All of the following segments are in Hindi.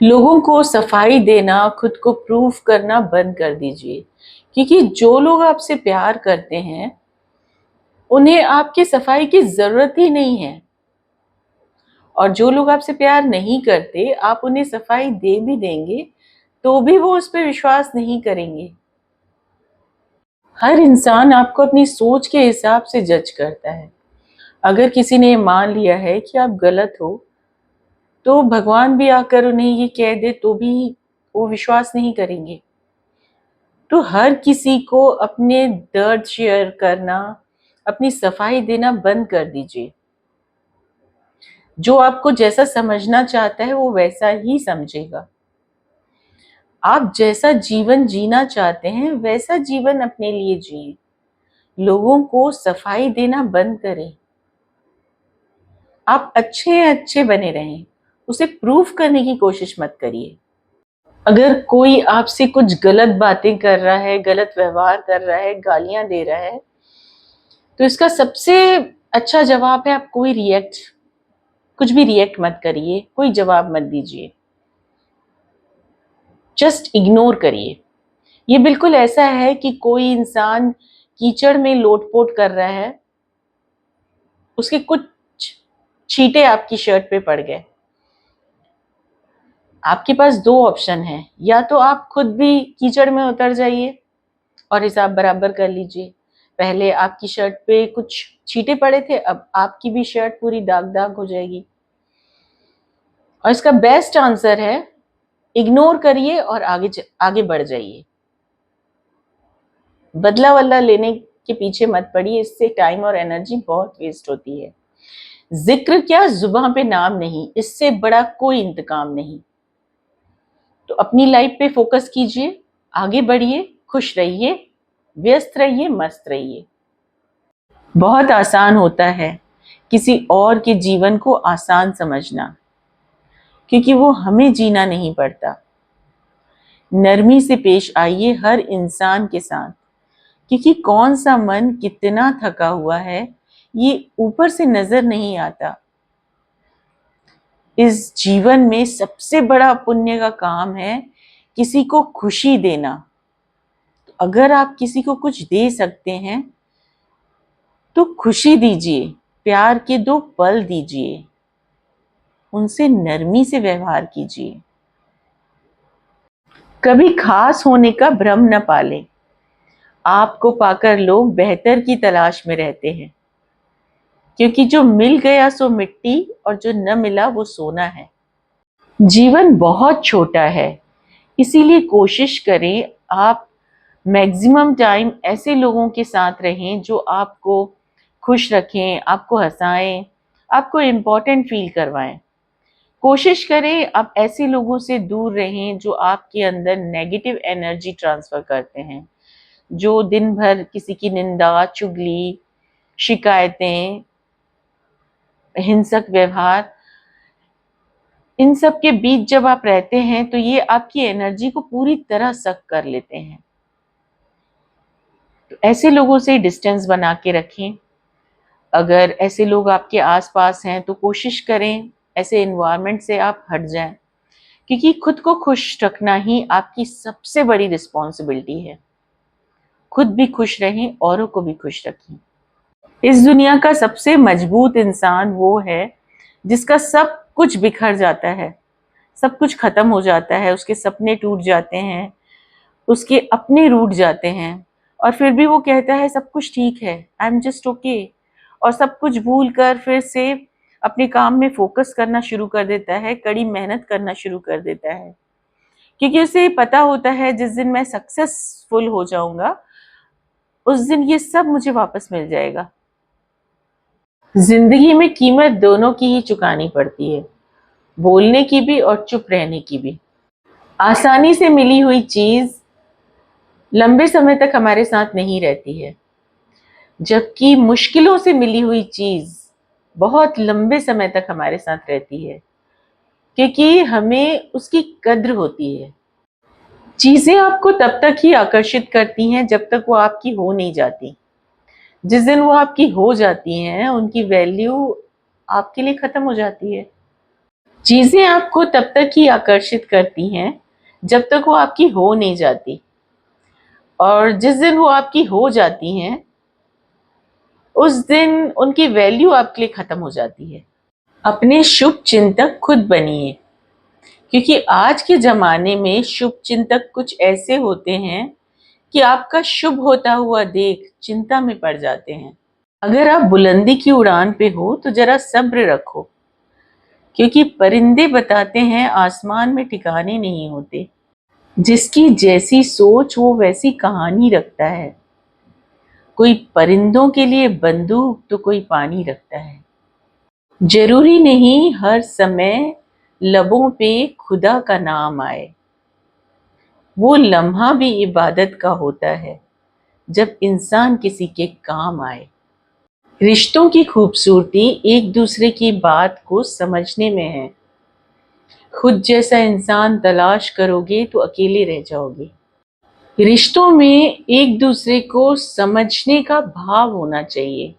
लोगों को सफाई देना, खुद को प्रूफ करना बंद कर दीजिए। क्योंकि जो लोग आपसे प्यार करते हैं, उन्हें आपकी सफाई की ज़रूरत ही नहीं है। और जो लोग आपसे प्यार नहीं करते, आप उन्हें सफाई दे भी देंगे, तो भी वो उस पे विश्वास नहीं करेंगे। हर इंसान आपको अपनी सोच के हिसाब से जज करता है। अगर किसी ने मान लिया है कि आप गलत हो, तो भगवान भी आकर उन्हें ये कह दे तो भी वो विश्वास नहीं करेंगे। तो हर किसी को अपने दर्द शेयर करना, अपनी सफाई देना बंद कर दीजिए। जो आपको जैसा समझना चाहता है वो वैसा ही समझेगा। आप जैसा जीवन जीना चाहते हैं वैसा जीवन अपने लिए जिए। लोगों को सफाई देना बंद करें। आप अच्छे अच्छे बने रहें, उसे प्रूफ करने की कोशिश मत करिए। अगर कोई आपसे कुछ गलत बातें कर रहा है, गलत व्यवहार कर रहा है, गालियां दे रहा है, तो इसका सबसे अच्छा जवाब है आप कुछ भी रिएक्ट मत करिए, कोई जवाब मत दीजिए, जस्ट इग्नोर करिए। ये बिल्कुल ऐसा है कि कोई इंसान कीचड़ में लोटपोट कर रहा है, उसके कुछ छींटे आपकी शर्ट पे पड़ गए। आपके पास दो ऑप्शन है, या तो आप खुद भी कीचड़ में उतर जाइए और हिसाब बराबर कर लीजिए। पहले आपकी शर्ट पे कुछ छींटे पड़े थे, अब आपकी भी शर्ट पूरी दाग दाग हो जाएगी। और इसका बेस्ट आंसर है इग्नोर करिए और आगे बढ़ जाइए। बदला वदला लेने के पीछे मत पड़िए, इससे टाइम और एनर्जी बहुत वेस्ट होती है। जिक्र क्या, जुबान पे नाम नहीं, इससे बड़ा कोई इंतकाम नहीं। तो अपनी लाइफ पे फोकस कीजिए, आगे बढ़िए, खुश रहिए, व्यस्त रहिए, मस्त रहिए। बहुत आसान होता है किसी और के जीवन को आसान समझना, क्योंकि वो हमें जीना नहीं पड़ता। नरमी से पेश आइए हर इंसान के साथ, क्योंकि कौन सा मन कितना थका हुआ है ये ऊपर से नजर नहीं आता। इस जीवन में सबसे बड़ा पुण्य का काम है किसी को खुशी देना। तो अगर आप किसी को कुछ दे सकते हैं तो खुशी दीजिए, प्यार के दो पल दीजिए, उनसे नरमी से व्यवहार कीजिए। कभी खास होने का भ्रम न पालें। आपको पाकर लोग बेहतर की तलाश में रहते हैं, क्योंकि जो मिल गया सो मिट्टी और जो न मिला वो सोना है। जीवन बहुत छोटा है, इसीलिए कोशिश करें आप मैक्सिमम टाइम ऐसे लोगों के साथ रहें जो आपको खुश रखें, आपको हंसाएं, आपको इम्पोर्टेंट फील करवाएं। कोशिश करें आप ऐसे लोगों से दूर रहें जो आपके अंदर नेगेटिव एनर्जी ट्रांसफर करते हैं, जो दिन भर किसी की निंदा, चुगली, शिकायतें, हिंसक व्यवहार, इन सब के बीच जब आप रहते हैं तो ये आपकी एनर्जी को पूरी तरह सक कर लेते हैं। तो ऐसे लोगों से डिस्टेंस बना के रखें। अगर ऐसे लोग आपके आसपास हैं तो कोशिश करें ऐसे एनवायरनमेंट से आप हट जाएं, क्योंकि खुद को खुश रखना ही आपकी सबसे बड़ी रिस्पॉन्सिबिलिटी है। खुद भी खुश रहें, औरों को भी खुश रखें। इस दुनिया का सबसे मजबूत इंसान वो है जिसका सब कुछ बिखर जाता है, सब कुछ खत्म हो जाता है, उसके सपने टूट जाते हैं, उसके अपने रूठ जाते हैं, और फिर भी वो कहता है सब कुछ ठीक है, आई एम जस्ट ओके, और सब कुछ भूल कर फिर से अपने काम में फोकस करना शुरू कर देता है, कड़ी मेहनत करना शुरू कर देता है। क्योंकि उसे पता होता है जिस दिन मैं सक्सेसफुल हो जाऊंगा उस दिन ये सब मुझे वापस मिल जाएगा। जिंदगी में कीमत दोनों की ही चुकानी पड़ती है, बोलने की भी और चुप रहने की भी। आसानी से मिली हुई चीज लंबे समय तक हमारे साथ नहीं रहती है, जबकि मुश्किलों से मिली हुई चीज बहुत लंबे समय तक हमारे साथ रहती है, क्योंकि हमें उसकी कद्र होती है। चीजें आपको तब तक ही आकर्षित करती हैं जब तक वो आपकी हो नहीं जाती। जिस दिन वो आपकी हो जाती हैं उनकी वैल्यू आपके लिए खत्म हो जाती है। चीजें आपको तब तक ही आकर्षित करती हैं जब तक वो आपकी हो नहीं जाती, और जिस दिन वो आपकी हो जाती हैं उस दिन उनकी वैल्यू आपके लिए खत्म हो जाती है। अपने शुभ चिंतक खुद बनिए, क्योंकि आज के जमाने में शुभ चिंतक कुछ ऐसे होते हैं कि आपका शुभ होता हुआ देख चिंता में पड़ जाते हैं। अगर आप बुलंदी की उड़ान पे हो तो जरा सब्र रखो, क्योंकि परिंदे बताते हैं आसमान में ठिकाने नहीं होते। जिसकी जैसी सोच वो वैसी कहानी रखता है। कोई परिंदों के लिए बंदूक तो कोई पानी रखता है। जरूरी नहीं हर समय लबों पे खुदा का नाम आए, वो लम्हा भी इबादत का होता है जब इंसान किसी के काम आए। रिश्तों की खूबसूरती एक दूसरे की बात को समझने में है। खुद जैसा इंसान तलाश करोगे तो अकेले रह जाओगे। रिश्तों में एक दूसरे को समझने का भाव होना चाहिए।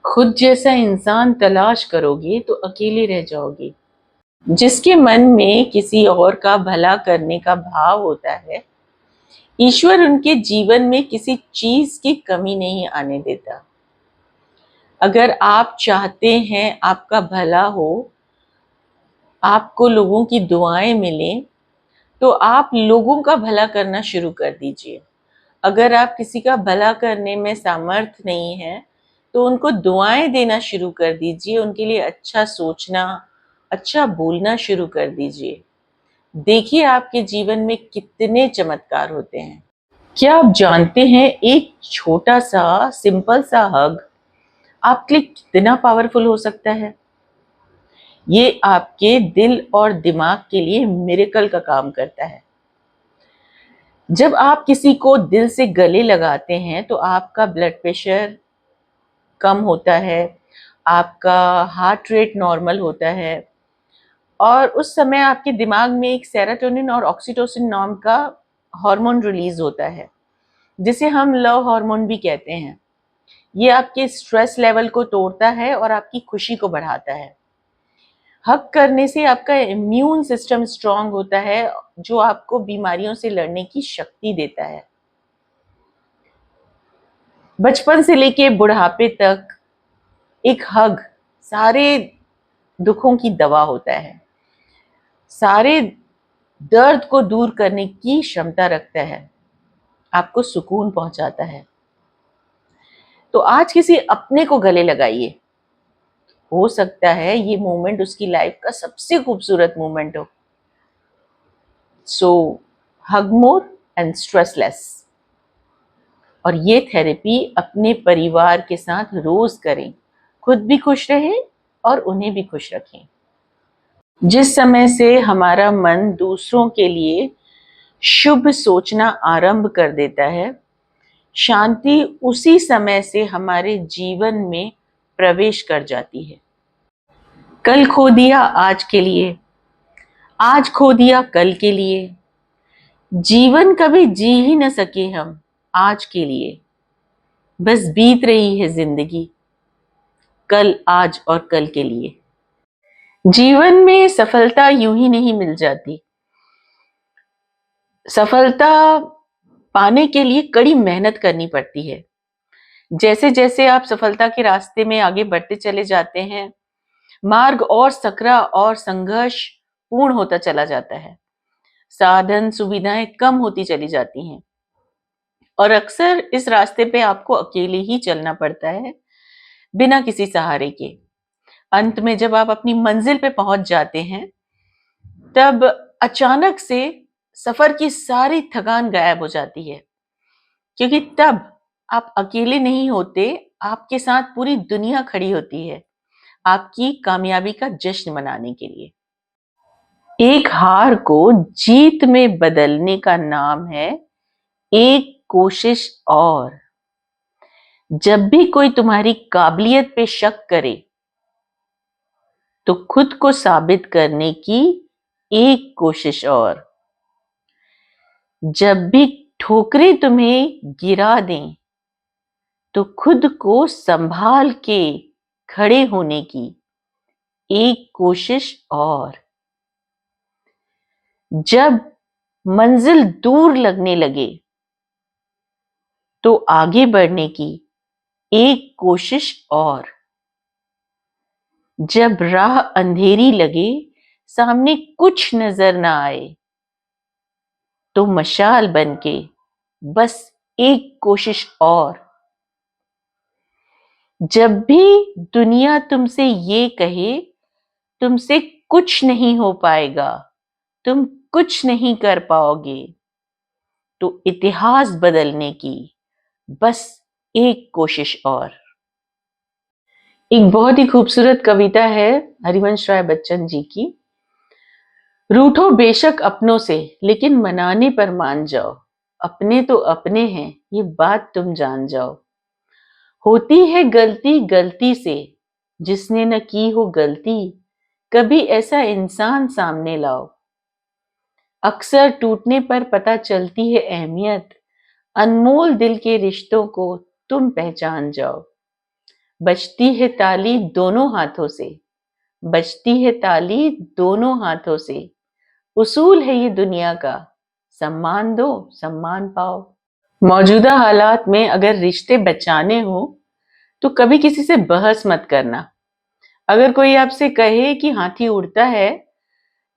खुद जैसा इंसान तलाश करोगे तो अकेले रह जाओगे। जिसके मन में किसी और का भला करने का भाव होता है, ईश्वर उनके जीवन में किसी चीज की कमी नहीं आने देता। अगर आप चाहते हैं आपका भला हो, आपको लोगों की दुआएं मिलें, तो आप लोगों का भला करना शुरू कर दीजिए। अगर आप किसी का भला करने में सामर्थ्य नहीं है तो उनको दुआएं देना शुरू कर दीजिए, उनके लिए अच्छा सोचना, अच्छा बोलना शुरू कर दीजिए। देखिए आपके जीवन में कितने चमत्कार होते हैं। क्या आप जानते हैं एक छोटा सा सिंपल सा हग आपके लिए कितना पावरफुल हो सकता है? ये आपके दिल और दिमाग के लिए मिरेकल का काम करता है। जब आप किसी को दिल से गले लगाते हैं तो आपका ब्लड प्रेशर कम होता है, आपका हार्ट रेट नॉर्मल होता है, और उस समय आपके दिमाग में एक सेरोटोनिन और ऑक्सीटोसिन नाम का हार्मोन रिलीज होता है, जिसे हम लव हार्मोन भी कहते हैं। ये आपके स्ट्रेस लेवल को तोड़ता है और आपकी खुशी को बढ़ाता है। हग करने से आपका इम्यून सिस्टम स्ट्रांग होता है, जो आपको बीमारियों से लड़ने की शक्ति देता है। बचपन से लेके बुढ़ापे तक एक हग सारे दुखों की दवा होता है, सारे दर्द को दूर करने की क्षमता रखता है, आपको सुकून पहुंचाता है। तो आज किसी अपने को गले लगाइए, हो सकता है ये मोमेंट उसकी लाइफ का सबसे खूबसूरत मोमेंट हो। सो हग मोर एंड स्ट्रेस लेस। और ये थेरेपी अपने परिवार के साथ रोज करें। खुद भी खुश रहें और उन्हें भी खुश रखें। जिस समय से हमारा मन दूसरों के लिए शुभ सोचना आरंभ कर देता है, शांति उसी समय से हमारे जीवन में प्रवेश कर जाती है। कल खो दिया आज के लिए, आज खो दिया कल के लिए। जीवन कभी जी ही न सके हम आज के लिए, बस बीत रही है जिंदगी कल, आज और कल के लिए। जीवन में सफलता यूं ही नहीं मिल जाती। सफलता पाने के लिए कड़ी मेहनत करनी पड़ती है। जैसे जैसे आप सफलता के रास्ते में आगे बढ़ते चले जाते हैं, मार्ग और सकरा और संघर्ष पूर्ण होता चला जाता है। साधन सुविधाएं कम होती चली जाती हैं, और अक्सर इस रास्ते पे आपको अकेले ही चलना पड़ता है, बिना किसी सहारे के। अंत में जब आप अपनी मंजिल पे पहुंच जाते हैं, तब अचानक से सफर की सारी थकान गायब हो जाती है, क्योंकि तब आप अकेले नहीं होते, आपके साथ पूरी दुनिया खड़ी होती है आपकी कामयाबी का जश्न मनाने के लिए। एक हार को जीत में बदलने का नाम है एक कोशिश और। जब भी कोई तुम्हारी काबिलियत पे शक करे, तो खुद को साबित करने की एक कोशिश और। जब भी ठोकरें तुम्हें गिरा दें, तो खुद को संभाल के खड़े होने की एक कोशिश और। जब मंजिल दूर लगने लगे तो आगे बढ़ने की एक कोशिश और। जब राह अंधेरी लगे, सामने कुछ नजर ना आए, तो मशाल बनके बस एक कोशिश और। जब भी दुनिया तुमसे ये कहे तुमसे कुछ नहीं हो पाएगा, तुम कुछ नहीं कर पाओगे, तो इतिहास बदलने की बस एक कोशिश और। एक बहुत ही खूबसूरत कविता है हरिवंश राय बच्चन जी की। रूठो बेशक अपनों से, लेकिन मनाने पर मान जाओ। अपने तो अपने हैं, ये बात तुम जान जाओ। होती है गलती गलती से, जिसने न की हो गलती, कभी ऐसा इंसान सामने लाओ। अक्सर टूटने पर पता चलती है अहमियत, अनमोल दिल के रिश्तों को तुम पहचान जाओ। बजती है ताली दोनों हाथों से, बजती है ताली दोनों हाथों से। उसूल है ये दुनिया का, सम्मान दो सम्मान पाओ। मौजूदा हालात में अगर रिश्ते बचाने हो तो कभी किसी से बहस मत करना। अगर कोई आपसे कहे कि हाथी उड़ता है,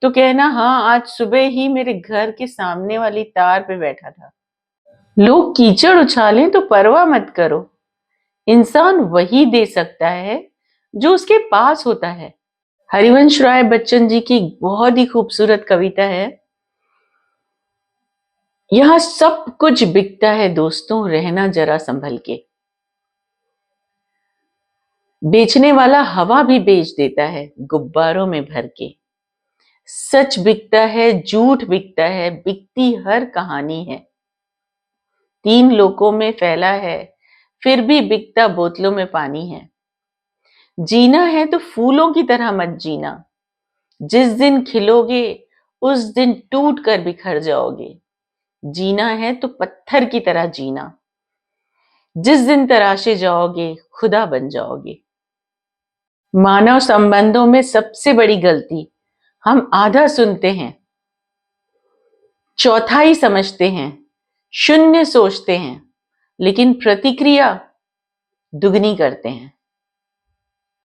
तो कहना हाँ, आज सुबह ही मेरे घर के सामने वाली तार पे बैठा था। लोग कीचड़ उछालें तो परवाह मत करो। इंसान वही दे सकता है जो उसके पास होता है। हरिवंश राय बच्चन जी की बहुत ही खूबसूरत कविता है। यहां सब कुछ बिकता है दोस्तों, रहना जरा संभल के। बेचने वाला हवा भी बेच देता है गुब्बारों में भर के। सच बिकता है, झूठ बिकता है, बिकती हर कहानी है। तीन लोकों में फैला है, फिर भी बिकता बोतलों में पानी है। जीना है तो फूलों की तरह मत जीना, जिस दिन खिलोगे उस दिन टूट कर बिखर जाओगे। जीना है तो पत्थर की तरह जीना, जिस दिन तराशे जाओगे खुदा बन जाओगे। मानव संबंधों में सबसे बड़ी गलती, हम आधा सुनते हैं, चौथाई समझते हैं, शून्य सोचते हैं, लेकिन प्रतिक्रिया दुगनी करते हैं।